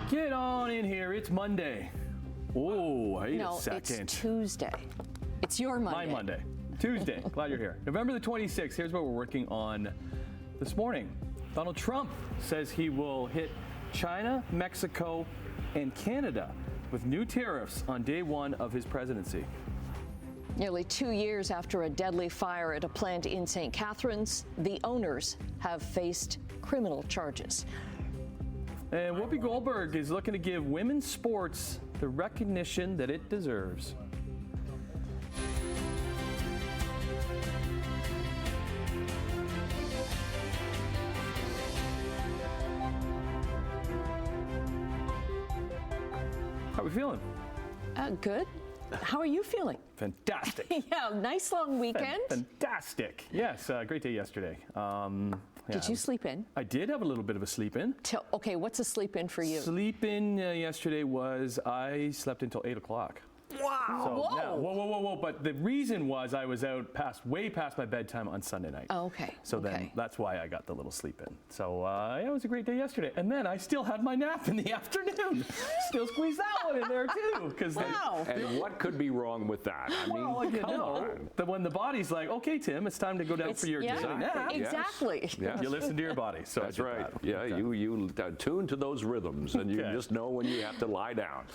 Get on in here. It's Monday. Oh, wait a second. It's Tuesday. It's your Monday. My Monday. Tuesday. Glad you're here. November the 26th. Here's what we're working on this morning. Donald Trump says he will hit China, Mexico, and Canada with new tariffs on day one of his presidency. Nearly 2 years after a deadly fire at a plant in St. Catharines, the owners have faced criminal charges. And Whoopi Goldberg is looking to give women's sports the recognition that it deserves. How are we feeling? Good. How are you feeling? Fantastic. Yeah, nice long weekend. Fantastic. Yes, great day yesterday. Did you sleep in? I did have a little bit of a sleep in. Okay, what's a sleep in for you? Sleep in yesterday was I slept until 8 o'clock. Wow. So, now, whoa. But the reason was I was out way past my bedtime on Sunday night. Oh, okay. So then that's why I got the little sleep in. So it was a great day yesterday. And then I still had my nap in the afternoon. Still squeezed that one in there too. Wow. And what could be wrong with that? I mean, come on. When the body's like, okay, Tim, it's time to go down for your daily nap. Exactly. Yes. You listen to your body. So that's right. Yeah, you tune to those rhythms, and you just know when you have to lie down.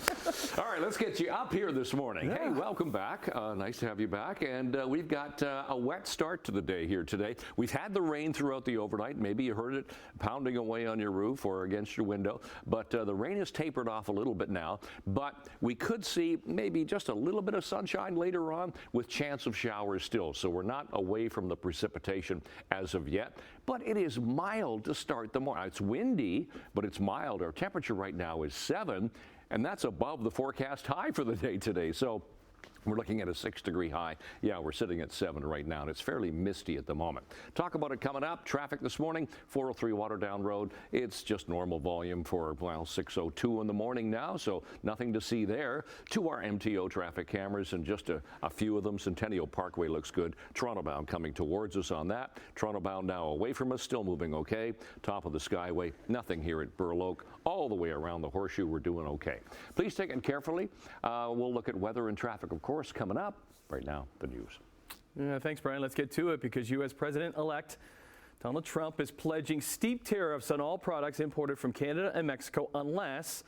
All right, let's get you up here this morning. Yeah. Hey, welcome back. Nice to have you back. And we've got a wet start to the day here today. We've had the rain throughout the overnight. Maybe you heard it pounding away on your roof or against your window. But the rain has tapered off a little bit now. But we could see maybe just a little bit of sunshine later on with chance of showers still. So we're not away from the precipitation as of yet. But it is mild to start the morning. It's windy, but it's mild. Our temperature right now is 7. And that's above the forecast high for the day today. So we're looking at a 6-degree high. Yeah, we're sitting at 7 right now, and it's fairly misty at the moment. Talk about it coming up. Traffic this morning, 403 Waterdown Road. It's just normal volume for, 6:02 in the morning now, so nothing to see there. To our MTO traffic cameras, and just a few of them. Centennial Parkway looks good. Toronto bound coming towards us on that. Toronto bound now away from us, still moving okay. Top of the Skyway, nothing here at Burl Oak. All the way around the Horseshoe, we're doing okay. Please take it carefully. We'll look at weather and traffic, of course, coming up. Right now, the news. Thanks, Brian. Let's get to it because U.S. President-elect Donald Trump is pledging steep tariffs on all products imported from Canada and Mexico unless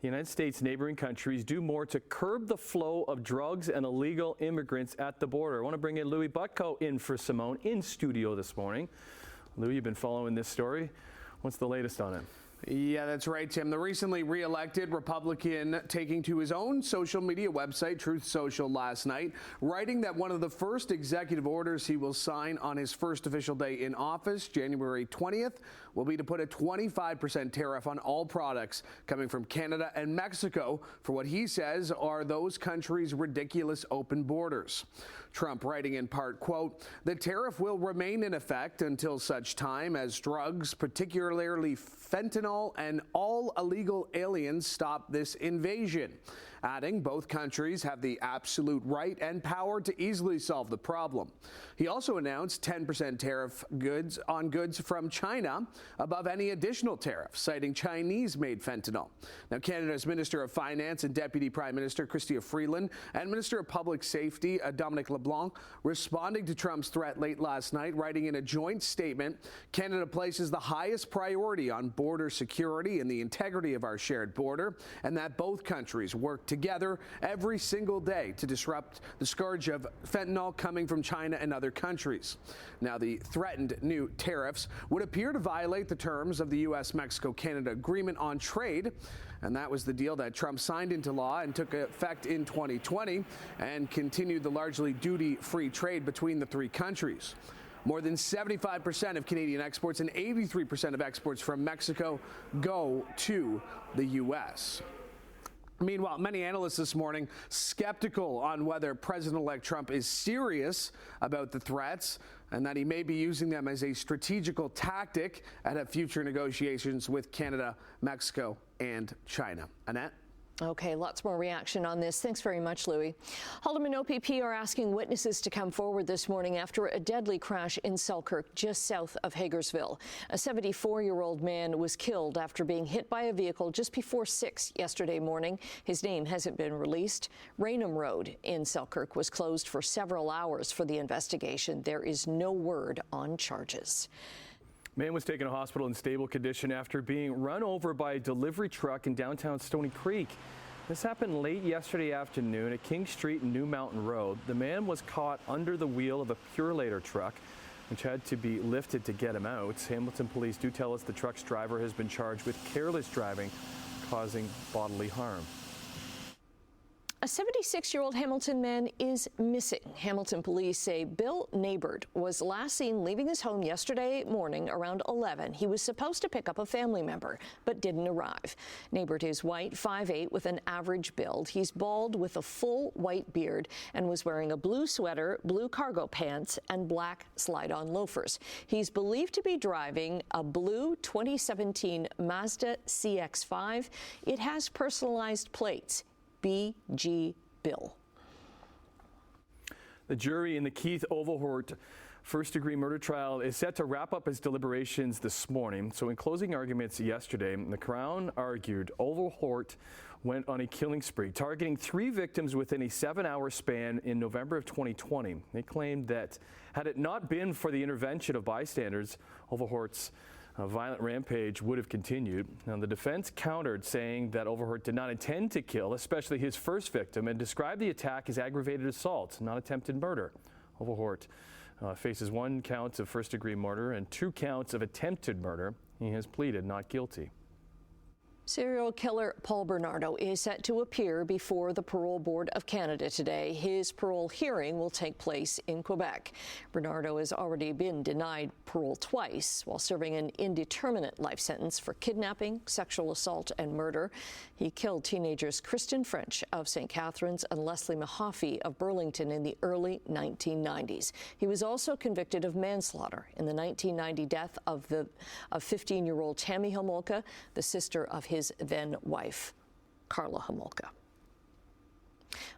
the United States neighboring countries do more to curb the flow of drugs and illegal immigrants at the border. I want to bring in Louis Butko in for Simone in studio this morning. Louis, you've been following this story. What's the latest on it? Yeah, that's right, Tim. The recently re-elected Republican taking to his own social media website, Truth Social, last night, writing that one of the first executive orders he will sign on his first official day in office, January 20th, will be to put a 25% tariff on all products coming from Canada and Mexico for what he says are those countries' ridiculous open borders. Trump writing in part, quote, "The tariff will remain in effect until such time as drugs, particularly fentanyl and all illegal aliens, stop this invasion." Adding, both countries have the absolute right and power to easily solve the problem. He also announced 10% tariff on goods from China above any additional tariff, citing Chinese-made fentanyl. Now, Canada's Minister of Finance and Deputy Prime Minister Chrystia Freeland and Minister of Public Safety Dominic LeBlanc responding to Trump's threat late last night, writing in a joint statement, "Canada places the highest priority on border security and the integrity of our shared border, and that both countries work together every single day to disrupt the scourge of fentanyl coming from China and other countries." Now, the threatened new tariffs would appear to violate the terms of the U.S.-Mexico-Canada Agreement on Trade, and that was the deal that Trump signed into law and took effect in 2020 and continued the largely duty-free trade between the three countries. More than 75% of Canadian exports and 83% of exports from Mexico go to the U.S. Meanwhile, many analysts this morning skeptical on whether President-elect Trump is serious about the threats and that he may be using them as a strategical tactic at future negotiations with Canada, Mexico, and China. Annette? Okay, lots more reaction on this. Thanks very much, Louie. Haldeman OPP are asking witnesses to come forward this morning after a deadly crash in Selkirk, just south of Hagersville. A 74-year-old man was killed after being hit by a vehicle just before 6 yesterday morning. His name hasn't been released. Raynham Road in Selkirk was closed for several hours for the investigation. There is no word on charges. Man was taken to hospital in stable condition after being run over by a delivery truck in downtown Stony Creek. This happened late yesterday afternoon at King Street and New Mountain Road. The man was caught under the wheel of a Purelator truck, which had to be lifted to get him out. Hamilton police do tell us the truck's driver has been charged with careless driving, causing bodily harm. A 76-year-old Hamilton man is missing. Hamilton police say Bill Nabert was last seen leaving his home yesterday morning around 11. He was supposed to pick up a family member, but didn't arrive. Nabert is white, 5'8", with an average build. He's bald with a full white beard and was wearing a blue sweater, blue cargo pants, and black slide-on loafers. He's believed to be driving a blue 2017 Mazda CX-5. It has personalized plates. BG Bill. The jury in the Keith Overhort first-degree murder trial is set to wrap up its deliberations this morning. So in closing arguments yesterday, the Crown argued Overhort went on a killing spree, targeting 3 victims within a 7-hour span in November of 2020. They claimed that had it not been for the intervention of bystanders, Overhort's violent rampage would have continued. Now, the defense countered, saying that Overhort did not intend to kill, especially his first victim, and described the attack as aggravated assault, not attempted murder. Overhort faces 1 count of first-degree murder and 2 counts of attempted murder. He has pleaded not guilty. Serial killer Paul Bernardo is set to appear before the Parole Board of Canada today. His parole hearing will take place in Quebec. Bernardo has already been denied parole twice while serving an indeterminate life sentence for kidnapping, sexual assault, and murder. He killed teenagers Kristen French of St. Catharines and Leslie Mahaffey of Burlington in the early 1990s. He was also convicted of manslaughter in the 1990 death of 15-year-old Tammy Homolka, the sister of his then-wife, Carla Homolka.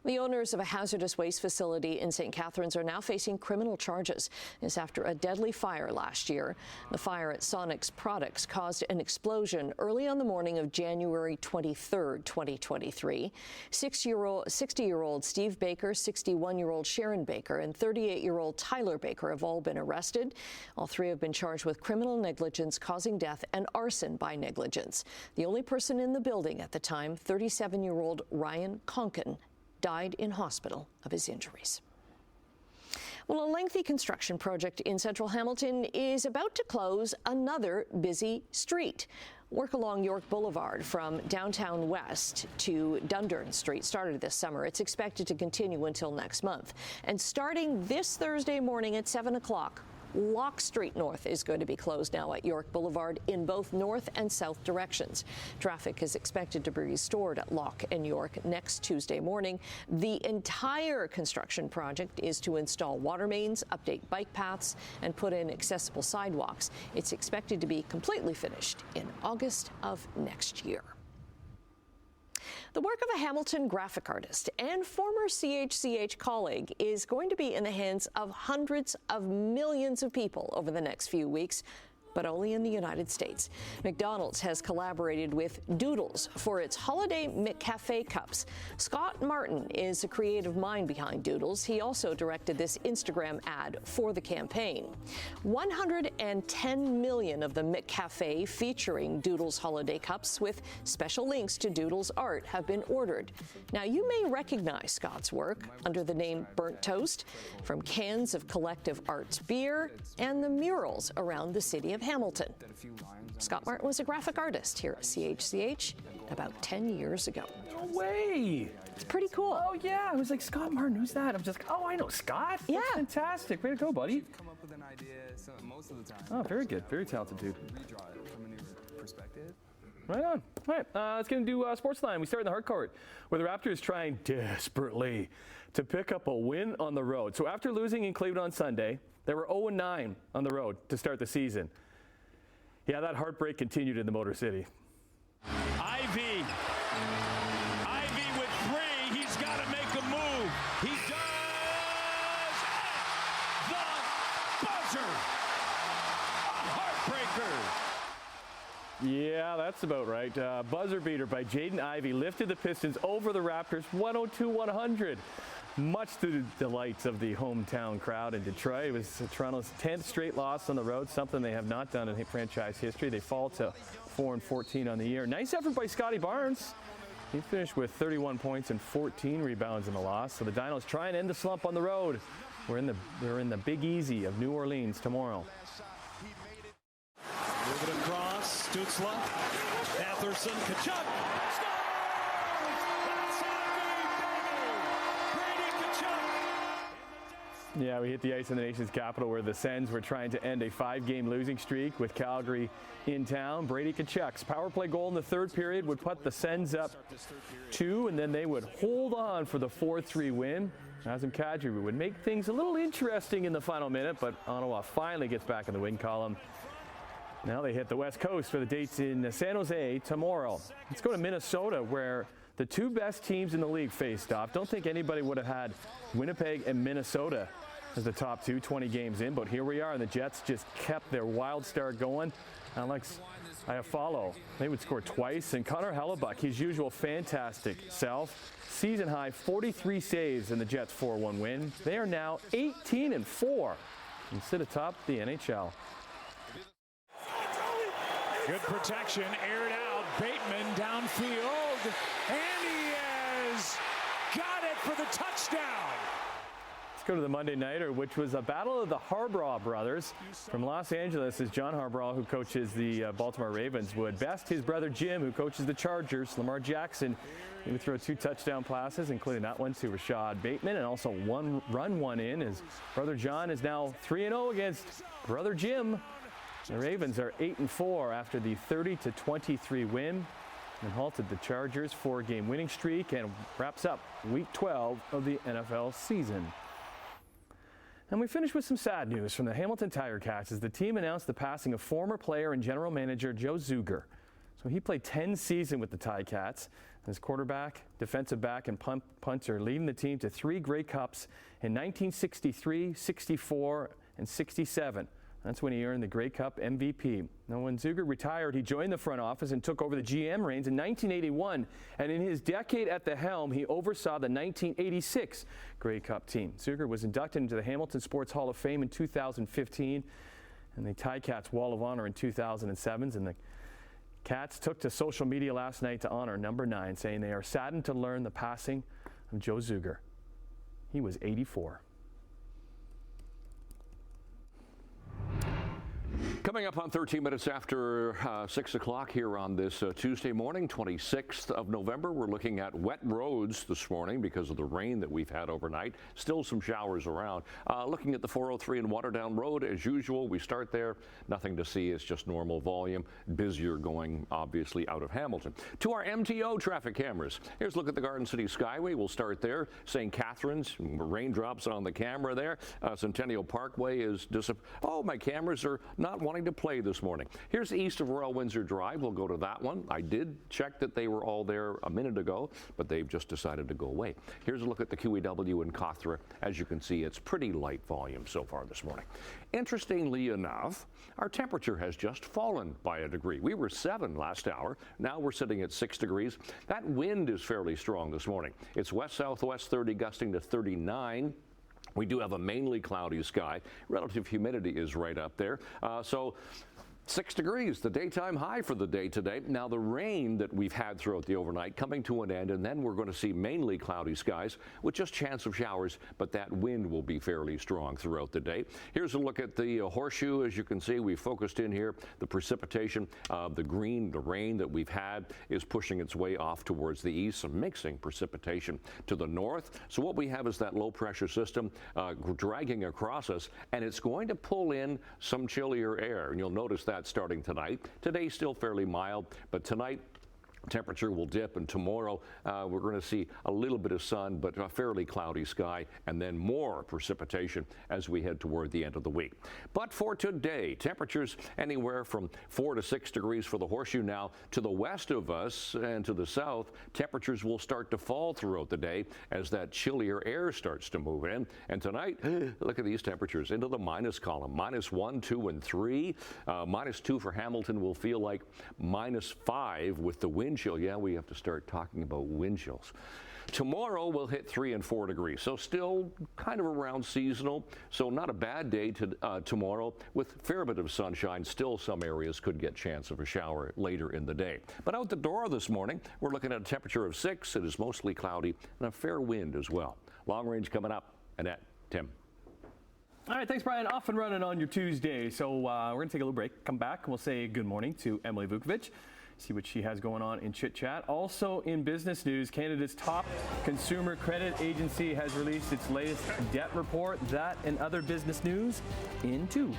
The owners of a hazardous waste facility in St. Catharines are now facing criminal charges. This after a deadly fire last year. The fire at Sonic's Products caused an explosion early on the morning of January 23rd, 2023. 60-year-old Steve Baker, 61-year-old Sharon Baker, and 38-year-old Tyler Baker have all been arrested. All 3 have been charged with criminal negligence causing death and arson by negligence. The only person in the building at the time, 37-year-old Ryan Conkin, died in hospital of his injuries. Well, a lengthy construction project in central Hamilton is about to close another busy street. Work along York Boulevard from downtown west to Dundurn Street started this summer. It's expected to continue until next month. And starting this Thursday morning at 7 o'clock, Lock Street North is going to be closed now at York Boulevard in both north and south directions. Traffic is expected to be restored at Lock and York next Tuesday morning. The entire construction project is to install water mains, update bike paths, and put in accessible sidewalks. It's expected to be completely finished in August of next year. The work of a Hamilton graphic artist and former CHCH colleague is going to be in the hands of hundreds of millions of people over the next few weeks, but only in the United States. McDonald's has collaborated with Doodles for its holiday McCafe cups. Scott Martin is the creative mind behind Doodles. He also directed this Instagram ad for the campaign. 110 million of the McCafe featuring Doodles holiday cups with special links to Doodles art have been ordered. Now, you may recognize Scott's work under the name Burnt Toast from cans of Collective Arts beer and the murals around the city of Hamilton. Scott Martin was a graphic artist here at CHCH about 10 years ago. No way! It's pretty cool. Oh, yeah. I was like, Scott Martin, who's that? I'm just like, oh, I know Scott. Yeah. That's fantastic. Way to go, buddy. Come up with an idea most of the time. Oh, very good. Very talented dude. Redraw it from a new perspective. Right on. All right, let's get into Sportsline. We start in the hard court, where the Raptors trying desperately to pick up a win on the road. So after losing in Cleveland on Sunday, they were 0-9 on the road to start the season. Yeah, that heartbreak continued in the Motor City. that's about right. Buzzer beater by Jaden Ivey lifted the Pistons over the Raptors 102-100. Much to the delights of the hometown crowd in Detroit. It was Toronto's 10th straight loss on the road, something they have not done in franchise history. They fall to 4-14 on the year. Nice effort by Scotty Barnes. He finished with 31 points and 14 rebounds in the loss. So the Dinos try and end the slump on the road. They're in the Big Easy of New Orleans tomorrow. Move it across, Stützle, Atherson, Kachuk. Yeah, we hit the ice in the nation's capital where the Sens were trying to end a 5-game losing streak with Calgary in town. Brady Tkachuk's power play goal in the third period would put the Sens up 2, and then they would hold on for the 4-3 win. Nazem Kadri would make things a little interesting in the final minute, but Ottawa finally gets back in the win column. Now they hit the West Coast for the dates in San Jose tomorrow. Let's go to Minnesota, where the two best teams in the league faced off. Don't think anybody would have had Winnipeg and Minnesota as the top two 20 games in, but here we are, and the Jets just kept their wild start going. Alex Iafallo, they would score twice, and Connor Hellebuck, his usual fantastic self, season high 43 saves in the Jets' 4-1 win. They are now 18-4 and sit atop the NHL. Good protection, aired out, Bateman downfield, and he has got it for the touchdown. Let's go to the Monday Nighter, which was a battle of the Harbaugh brothers. From Los Angeles is John Harbaugh, who coaches the Baltimore Ravens, would best his brother Jim, who coaches the Chargers. Lamar Jackson, he would throw 2 touchdown passes, including that one to Rashad Bateman, and also run one in. His brother John is now 3-0 against brother Jim. The Ravens are 8-4 after the 30-23 win and halted the Chargers' 4-game winning streak and wraps up Week 12 of the NFL season. And we finish with some sad news from the Hamilton Tiger Cats as the team announced the passing of former player and general manager Joe Zuger. So he played 10 seasons with the Ticats as quarterback, defensive back, and punter, leading the team to 3 Grey Cups in 1963, 64, and 67. That's when he earned the Grey Cup MVP. Now, when Zuger retired, he joined the front office and took over the GM reins in 1981. And in his decade at the helm, he oversaw the 1986 Grey Cup team. Zuger was inducted into the Hamilton Sports Hall of Fame in 2015 and the Ticats Wall of Honor in 2007. And the Cats took to social media last night to honor number 9, saying they are saddened to learn the passing of Joe Zuger. He was 84. Coming up on 13 minutes after 6 o'clock here on this Tuesday morning, 26th of November, we're looking at wet roads this morning because of the rain that we've had overnight. Still some showers around. Looking at the 403 and Waterdown Road, as usual, we start there. Nothing to see. It's just normal volume. Busier going, obviously, out of Hamilton. To our MTO traffic cameras. Here's a look at the Garden City Skyway. We'll start there. St. Catharines, raindrops on the camera there. Centennial Parkway is oh, my cameras are not wanting to play this morning. Here's east of Royal Windsor Drive. We'll go to that one. I did check that they were all there a minute ago, but they've just decided to go away. Here's a look at the QEW in Cawthra. As you can see, it's pretty light volume so far this morning. Interestingly enough, our temperature has just fallen by a degree. We were 7 last hour. Now we're sitting at 6 degrees. That wind is fairly strong this morning. It's west-southwest 30 gusting to 39. We do have a mainly cloudy sky. Relative humidity is right up there. So 6 degrees, the daytime high for the day today. Now the rain that we've had throughout the overnight coming to an end, and then we're going to see mainly cloudy skies with just chance of showers, but that wind will be fairly strong throughout the day. Here's a look at the horseshoe. As you can see, we focused in here. The precipitation, the rain that we've had is pushing its way off towards the east, some mixing precipitation to the north. So what we have is that low pressure system dragging across us, and it's going to pull in some chillier air, and you'll notice that starting tonight. Today still fairly mild, but tonight Temperature will dip, and tomorrow we're going to see a little bit of sun, but a fairly cloudy sky, and then more precipitation as we head toward the end of the week. But for today, temperatures anywhere from 4 to 6 degrees for the horseshoe. Now, to the west of us and to the south, temperatures will start to fall throughout the day as that chillier air starts to move in. And tonight, look at these temperatures into the minus column, -1, 2, and 3. -2 for Hamilton will feel like -5 with the wind chill. Yeah, we have to start talking about wind chills. Tomorrow we'll hit 3 and 4 degrees, so still kind of around seasonal. So not a bad day tomorrow with a fair bit of sunshine. Still some areas could get chance of a shower later in the day. But out the door this morning, we're looking at a temperature of 6. It is mostly cloudy and a fair wind as well. Long range coming up. Annette, Tim. All right, thanks, Brian. Off and running on your Tuesday. So we're going to take a little break. Come back, and we'll say good morning to Emily Vukovic. See what she has going on in Chit Chat. Also in business news, Canada's top consumer credit agency has released its latest debt report. That and other business news in 2.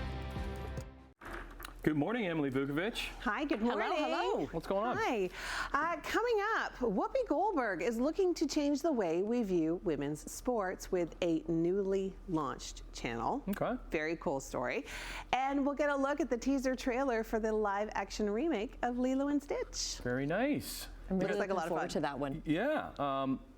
Good morning, Emily Vukovic. Hi, good morning. Hello. What's going on? Hi. Coming up, Whoopi Goldberg is looking to change the way we view women's sports with a newly launched channel. Okay. Very cool story. And we'll get a look at the teaser trailer for the live-action remake of Lilo and Stitch. Very nice. I'm really Looks like a looking lot of forward fun. to that one. Yeah.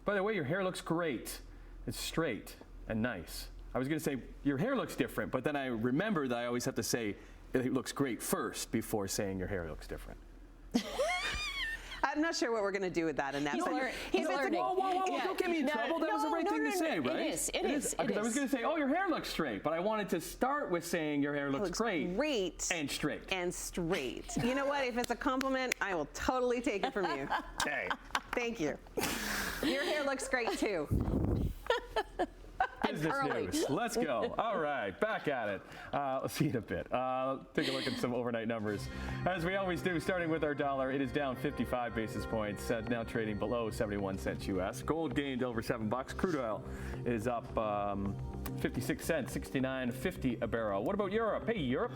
By the way, your hair looks great. It's straight and nice. I was going to say your hair looks different, but then I remembered that I always have to say it looks great first before saying your hair looks different. I'm not sure what we're going to do with that, Annette. You're learning. Whoa, Yeah. don't get me in trouble. That was the right thing to say, right? It is. It is. Because I was going to say, oh, your hair looks straight, but I wanted to start with saying your hair looks great. Great. And straight. And straight. You know what? If it's a compliment, I will totally take it from you. Okay. Thank you. Your hair looks great, too. Business curly. news. Let's go. All right, back at it. Let's see in a bit. Take a look at some overnight numbers. As we always do, starting with our dollar, it is down 55 basis points, now trading below 71 cents U.S. Gold gained over $7. Crude oil is up 56 cents, 69.50 a barrel. What about Europe? Hey, Europe.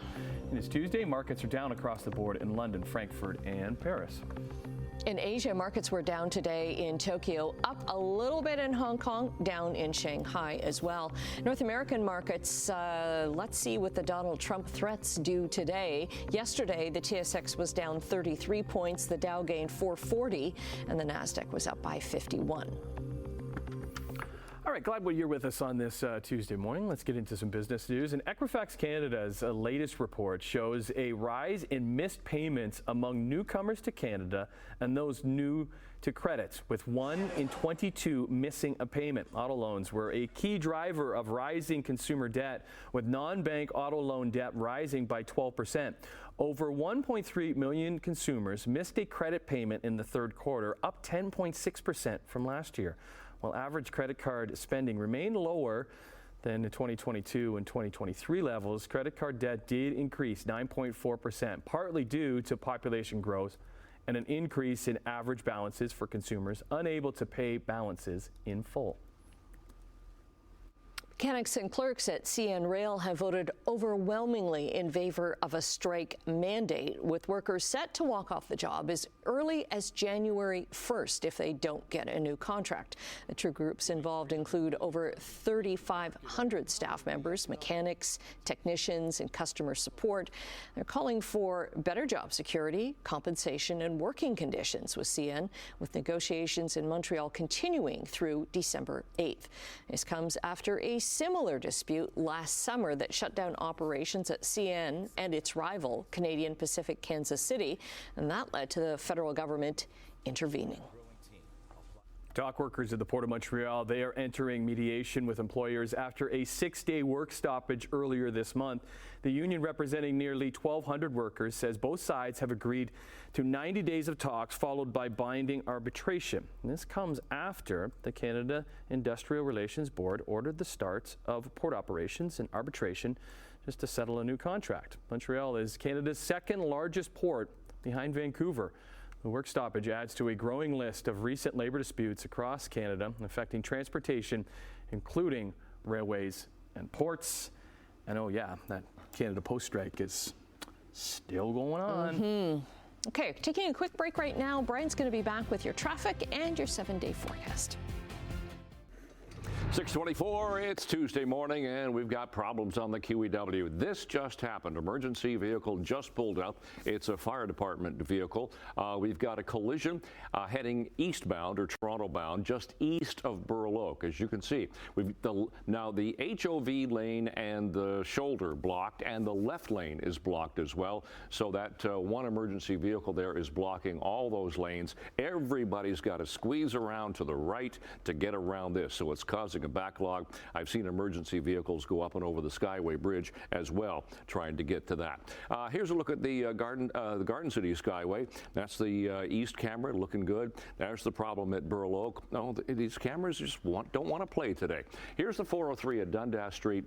And it's Tuesday. Markets are down across the board in London, Frankfurt, and Paris. In Asia, markets were down today in Tokyo, up a little bit in Hong Kong, down in Shanghai as well. North American markets, let's see what the Donald Trump threats do today. Yesterday, the TSX was down 33 points, the Dow gained 440, and the NASDAQ was up by 51. All right, glad you're with us on this Tuesday morning. Let's get into some business news. And Equifax Canada's latest report shows a rise in missed payments among newcomers to Canada and those new to credits, with 1 in 22 missing a payment. Auto loans were a key driver of rising consumer debt, with non-bank auto loan debt rising by 12%. Over 1.3 million consumers missed a credit payment in the third quarter, up 10.6% from last year. While average credit card spending remained lower than the 2022 and 2023 levels, credit card debt did increase 9.4%, partly due to population growth and an increase in average balances for consumers unable to pay balances in full. Mechanics and clerks at CN Rail have voted overwhelmingly in favor of a strike mandate, with workers set to walk off the job as early as January 1st if they don't get a new contract. The two groups involved include over 3,500 staff members, mechanics, technicians, and customer support. They're calling for better job security, compensation, and working conditions with CN, with negotiations in Montreal continuing through December 8th. This comes after a similar dispute last summer that shut down operations at CN and its rival, Canadian Pacific Kansas City, and that led to the federal government intervening. Dock workers at the Port of Montreal, they are entering mediation with employers after a 6-day work stoppage earlier this month. The union, representing nearly 1,200 workers, says both sides have agreed to 90 days of talks followed by binding arbitration. And this comes after the Canada Industrial Relations Board ordered the start of port operations and arbitration just to settle a new contract. Montreal is Canada's second largest port behind Vancouver. The work stoppage adds to a growing list of recent labor disputes across Canada affecting transportation, including railways and ports. And oh yeah, that Canada Post strike is still going on. Okay, taking a quick break right now. Brian's going to be back with your traffic and your 7-day forecast. 6:24, it's Tuesday morning, and we've got problems on the QEW. This just happened. Emergency vehicle just pulled up. It's a fire department vehicle. We've got a collision heading eastbound or Toronto bound, just east of Burl Oak. As you can see, now the HOV lane and the shoulder blocked, and the left lane is blocked as well. So that one emergency vehicle there is blocking all those lanes. Everybody's got to squeeze around to the right to get around this. So it's causing a backlog. I've seen emergency vehicles go up and over the Skyway Bridge as well, trying to get to that. Here's a look at the Garden City Skyway. That's the east camera, looking good. There's the problem at Burl Oak. No, these cameras just don't want to play today. Here's the 403 at Dundas Street.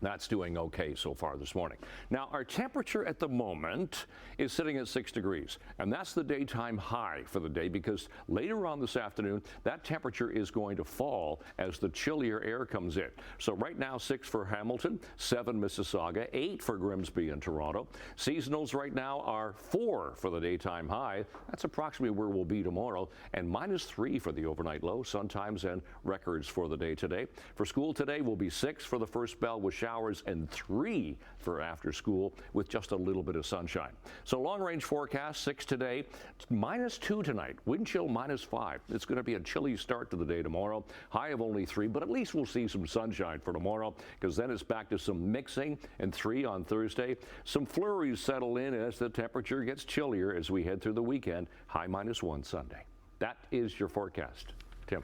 That's doing okay so far this morning. Now, our temperature at the moment is sitting at 6 degrees, and that's the daytime high for the day, because later on this afternoon, that temperature is going to fall as the chillier air comes in. So right now, 6 for Hamilton, 7 Mississauga, 8 for Grimsby and Toronto. Seasonals right now are 4 for the daytime high. That's approximately where we'll be tomorrow, and -3 for the overnight low, sun times and records for the day today. For school today, will be 6 for the first bell with showers and 3 for after school with just a little bit of sunshine. So long range forecast, 6 today, -2 tonight, wind chill -5. It's going to be a chilly start to the day tomorrow, high of only 3, but at least we'll see some sunshine for tomorrow, because then it's back to some mixing, and 3 on Thursday. Some flurries settle in as the temperature gets chillier as we head through the weekend, high -1 Sunday. That is your forecast. Tim.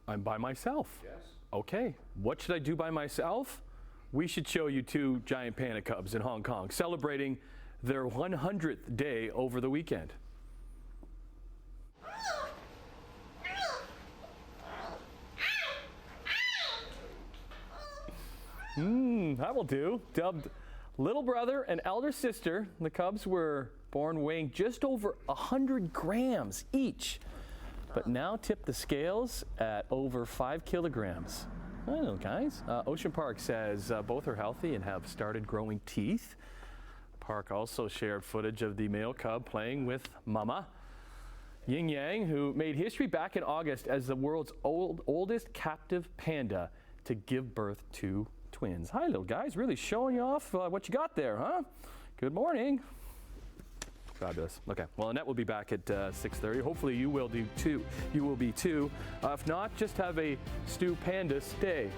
I'm by myself. Yes. Okay, what should I do by myself? We should show you 2 giant panda cubs in Hong Kong celebrating their 100th day over the weekend. That will do. Dubbed little brother and elder sister, the cubs were born weighing just over 100 grams each, but now tip the scales at over 5 kilograms. I don't know, guys. Ocean Park says both are healthy and have started growing teeth. Park also shared footage of the male cub playing with Mama Yin Yang, who made history back in August as the world's oldest captive panda to give birth to twins. Hi, little guys. Really showing you off what you got there, huh? Good morning. Fabulous. Okay. Well, Annette will be back at 6:30. Hopefully you will do too. You will be too. If not, just have a stupendous day.